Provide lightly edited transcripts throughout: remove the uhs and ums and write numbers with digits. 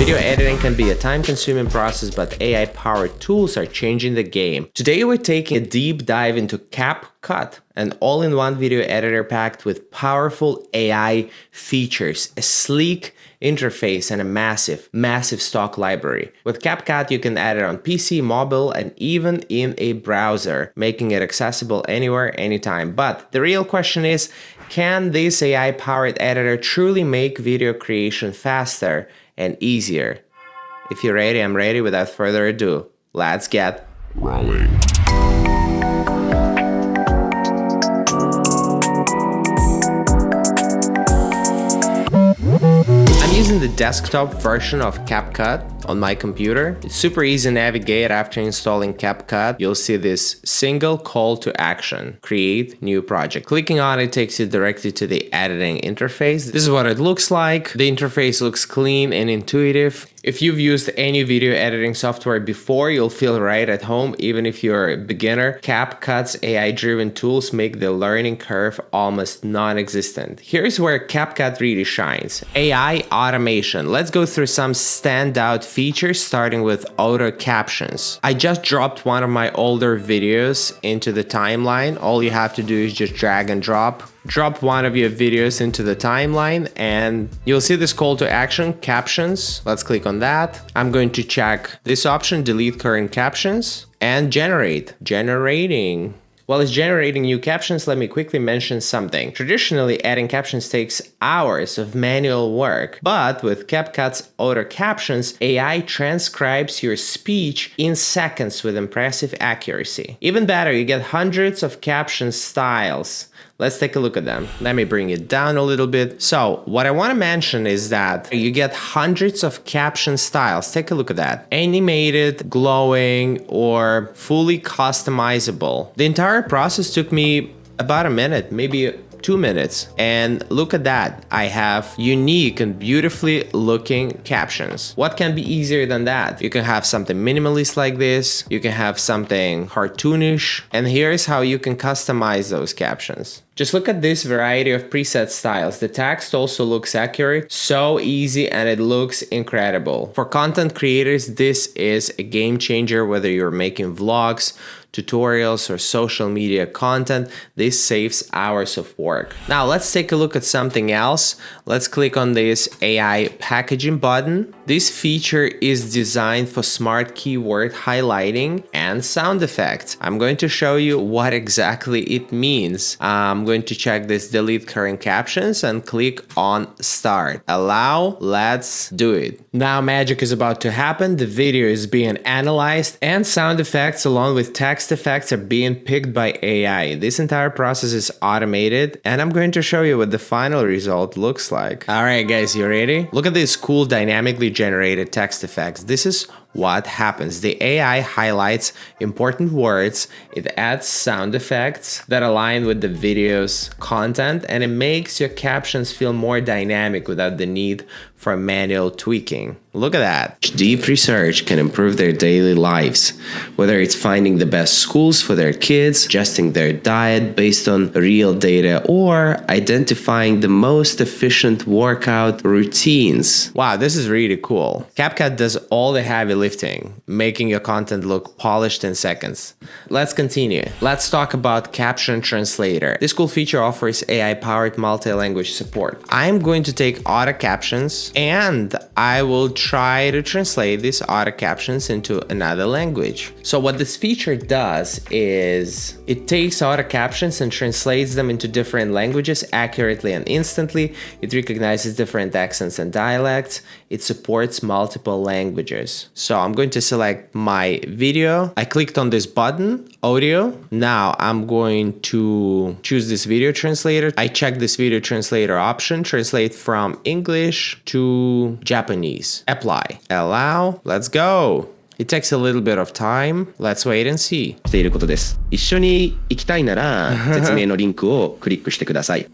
Video editing can be a time-consuming process, but AI-powered tools are changing the game. Today we're taking a deep dive into CapCut, an all-in-one video editor packed with powerful AI features, a sleek interface, and a massive stock library. With CapCut, you can add it on PC, mobile, and even in a browser, making it accessible anywhere, anytime. But the real question is, can this AI-powered editor truly make video creation faster and easier? If you're ready, I'm ready. Without further ado, let's get rolling. I'm using the desktop version of CapCut on my computer. It's super easy to navigate. After installing CapCut, you'll see this single call to action: create new project. Clicking on it takes you directly to the editing interface. This is what it looks like. The interface looks clean and intuitive. If you've used any video editing software before, you'll feel right at home. Even if you're a beginner, CapCut's AI-driven tools make the learning curve almost non-existent. Here's where CapCut really shines: AI automation. Let's go through some standout features, starting with Auto-Captions. I just dropped one of my older videos into the timeline. All you have to do is just drag and drop one of your videos into the timeline, and you'll see this call to action: captions. Let's click on that. I'm going to check this option, delete current captions, and generating. While it's generating new captions, let me quickly mention something. Traditionally, adding captions takes hours of manual work, but with CapCut's Auto-Captions, AI transcribes your speech in seconds with impressive accuracy. Even better, you get hundreds of caption styles. Let's take a look at them. Let me bring it down a little bit. So what I want to mention is that you get hundreds of caption styles. Take a look at that. Animated, glowing, or fully customizable. The entire process took me about a minute, maybe 2 minutes. And look at that. I have unique and beautifully looking captions. What can be easier than that? You can have something minimalist like this. You can have something cartoonish. And here's how you can customize those captions. Just look at this variety of preset styles. The text also looks accurate, so easy, and it looks incredible. For content creators, this is a game changer. Whether you're making vlogs, tutorials, or social media content, this saves hours of work. Now let's take a look at something else. Let's click on this AI packaging button. This feature is designed for smart keyword highlighting and sound effects. I'm going to show you what exactly it means. I'm going to check this delete current captions and click on start. Allow, let's do it. Now magic is about to happen. The video is being analyzed and sound effects along with text effects are being picked by AI. This entire process is automated, and I'm going to show you what the final result looks like. All right, guys, you ready? Look at these cool dynamically generated text effects. This is what happens. The AI highlights important words, it adds sound effects that align with the video's content, and it makes your captions feel more dynamic without the need for manual tweaking. Look at that. Deep research can improve their daily lives, whether it's finding the best schools for their kids, adjusting their diet based on real data, or identifying the most efficient workout routines. Wow, this is really cool. CapCut does all the heavy lifting, making your content look polished in seconds. Let's continue. Let's talk about Caption Translator. This cool feature offers AI-powered multi-language support. I'm going to take Auto-Captions and I will try to translate these Auto-Captions into another language. So what this feature does is it takes Auto-Captions and translates them into different languages accurately and instantly. It recognizes different accents and dialects. It supports multiple languages. So I'm going to select my video. I clicked on this button, audio. Now I'm going to choose this video translator. I check this video translator option, translate from English to Japanese. Apply. Allow. Let's go. It takes a little bit of time. Let's wait and see. していることです。一緒に行きたいなら説明のリンクをクリックしてください。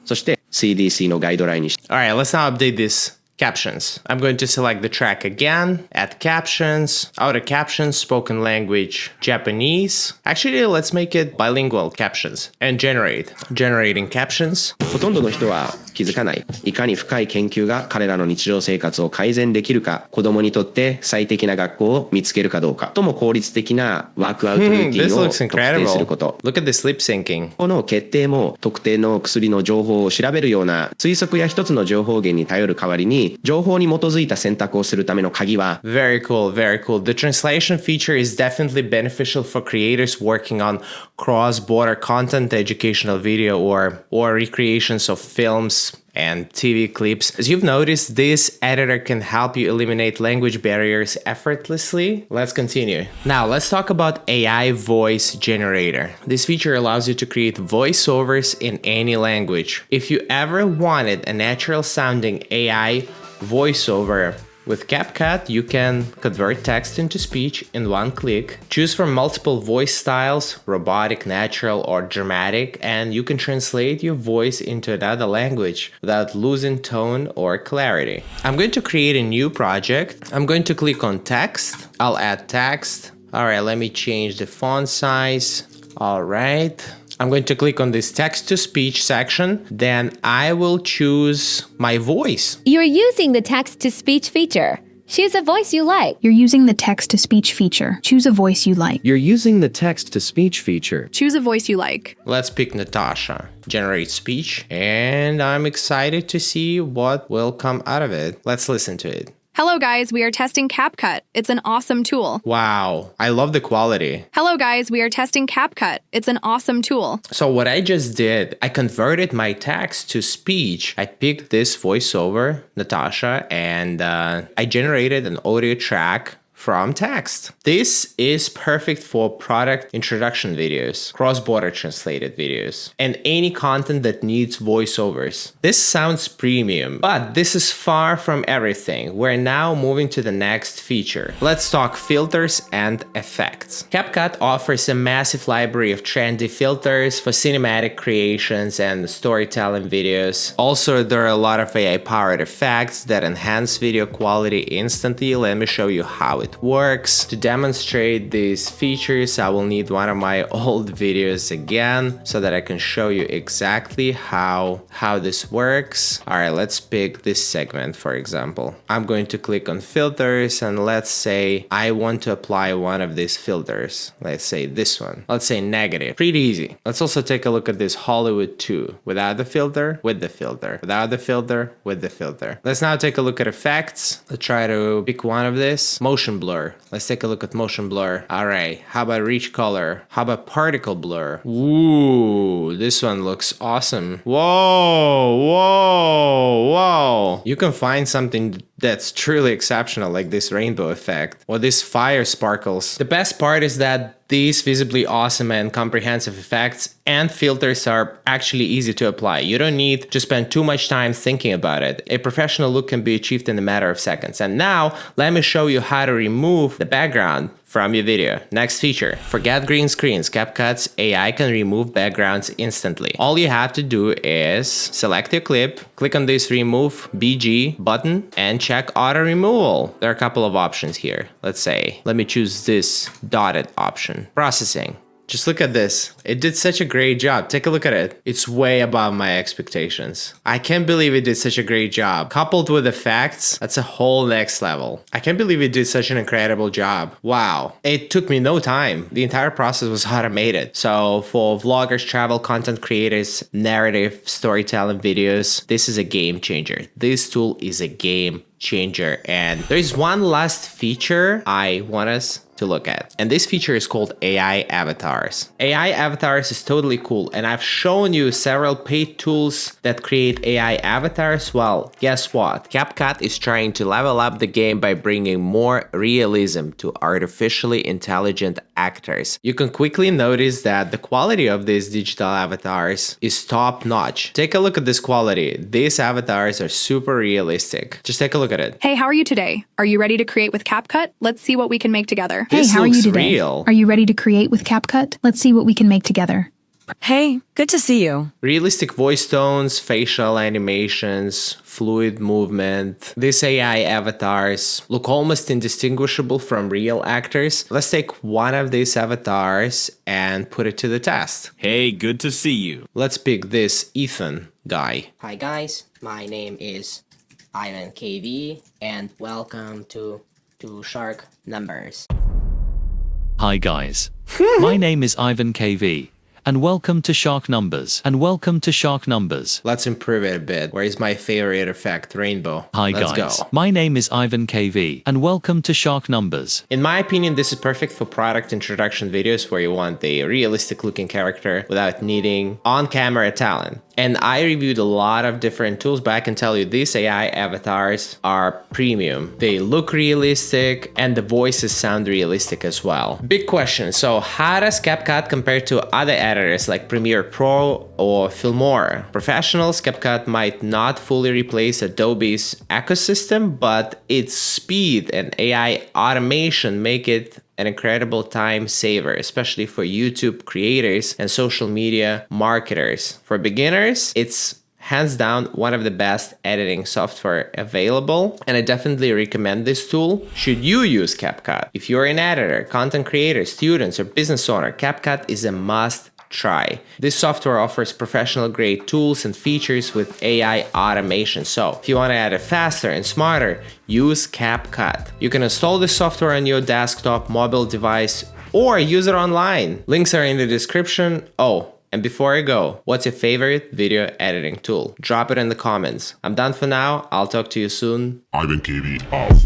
そして CDC のガイドラインにし Alright, let's now update this captions. I'm going to select the track again, add captions, Auto-Captions, spoken language, Japanese. Actually, let's make it bilingual captions and generating captions. ほとんどの人は気づかない。いかに深い研究が彼らの日常生活を改善できるか、子供にとって最適な学校を見つけるかどうか、とも効率的なワークアウトルーティンを特定すること。Look at this lip syncing. この決定も特定の薬の情報を調べるような推測や一つの情報源に頼る代わりに、情報に基づいた選択をするための鍵は Very cool, very cool. The translation feature is definitely beneficial for creators working on cross-border content, educational video, or recreations of films and TV clips. As you've noticed, this editor can help you eliminate language barriers effortlessly. Let's continue. Now, let's talk about AI voice generator. This feature allows you to create voiceovers in any language. If you ever wanted a natural sounding AI voiceover, with CapCut, you can convert text into speech in one click, choose from multiple voice styles, robotic, natural, or dramatic, and you can translate your voice into another language without losing tone or clarity. I'm going to create a new project. I'm going to click on text. I'll add text. All right, let me change the font size. All right. I'm going to click on this text-to-speech section. Then I will choose my voice. You're using the text-to-speech feature. Choose a voice you like. You're using the text-to-speech feature. Choose a voice you like. You're using the text-to-speech feature. Choose a voice you like. Let's pick Natasha. Generate speech. And I'm excited to see what will come out of it. Let's listen to it. Hello guys, we are testing CapCut. It's an awesome tool. Wow, I love the quality. Hello guys, we are testing CapCut. It's an awesome tool. So what I just did, I converted my text to speech. I picked this voiceover, Natasha, and I generated an audio track from text. This is perfect for product introduction videos, cross-border translated videos, and any content that needs voiceovers. This sounds premium, but this is far from everything. We're now moving to the next feature. Let's talk filters and effects. CapCut offers a massive library of trendy filters for cinematic creations and storytelling videos. Also, there are a lot of AI-powered effects that enhance video quality instantly. Let me show you how it works. To demonstrate these features, I will need one of my old videos again so that I can show you exactly how this works. All right, let's pick this segment, for example. I'm going to click on filters and let's say I want to apply one of these filters. Let's say this one. Let's say negative. Pretty easy. Let's also take a look at this Hollywood 2. Without the filter, with the filter. Without the filter, with the filter. Let's now take a look at effects. Let's try to pick one of this. Motion blur. Let's take a look at motion blur. All right, how about rich color? How about particle blur? Ooh, this one looks awesome. Whoa, whoa, whoa. You can find something that's truly exceptional, like this rainbow effect or this fire sparkles. The best part is that these visibly awesome and comprehensive effects and filters are actually easy to apply. You don't need to spend too much time thinking about it. A professional look can be achieved in a matter of seconds. And now, let me show you how to remove the background from your video. Next feature, forget green screens. CapCut's AI can remove backgrounds instantly. All you have to do is select your clip, click on this remove BG button and check auto removal. There are a couple of options here. Let's say, let me choose this dotted option. Processing. Just look at this. It did such a great job. Take a look at it. It's way above my expectations. I can't believe it did such a great job. Coupled with effects, that's a whole next level. I can't believe it did such an incredible job. Wow. It took me no time. The entire process was automated. So for vloggers, travel content creators, narrative, storytelling videos, this is a game changer. This tool is a game changer. And there is one last feature I want us to look at. And this feature is called AI avatars. AI avatars is totally cool. And I've shown you several paid tools that create AI avatars. Well, guess what? CapCut is trying to level up the game by bringing more realism to artificially intelligent actors. You can quickly notice that the quality of these digital avatars is top notch. Take a look at this quality. These avatars are super realistic. Just take a look at it. Hey, how are you today? Are you ready to create with CapCut? Let's see what we can make together. Hey, how are you today? Real. Are you ready to create with CapCut? Let's see what we can make together. Hey, good to see you. Realistic voice tones, facial animations, fluid movement. These AI avatars look almost indistinguishable from real actors. Let's take one of these avatars and put it to the test. Hey, good to see you. Let's pick this Ethan. guy. Hi guys, my name is Ivan KV and welcome to Shark Numbers. Hi guys. My name is Ivan KV. And welcome to Shark Numbers. Let's improve it a bit. Where is my favorite effect? Rainbow. Hi Let's guys. go. My name is Ivan KV. And welcome to Shark Numbers. In my opinion, this is perfect for product introduction videos where you want a realistic looking character without needing on-camera talent. And I reviewed a lot of different tools, but I can tell you these AI avatars are premium. They look realistic and the voices sound realistic as well. Big question. So how does CapCut compare to other editors like Premiere Pro or Filmora? Professionals, CapCut might not fully replace Adobe's ecosystem, but its speed and AI automation make it an incredible time saver, especially for YouTube creators and social media marketers. For beginners, it's hands down one of the best editing software available, and I definitely recommend this tool should you use CapCut. If you're an editor, content creator, students, or business owner, CapCut is a must try. This software offers professional grade tools and features with AI automation. So if you want to edit faster and smarter, use CapCut. You can install this software on your desktop, mobile device, or use it online. Links are in the description. Oh, and before I go, what's your favorite video editing tool? Drop it in the comments. I'm done for now. I'll talk to you soon. Ivan KV out.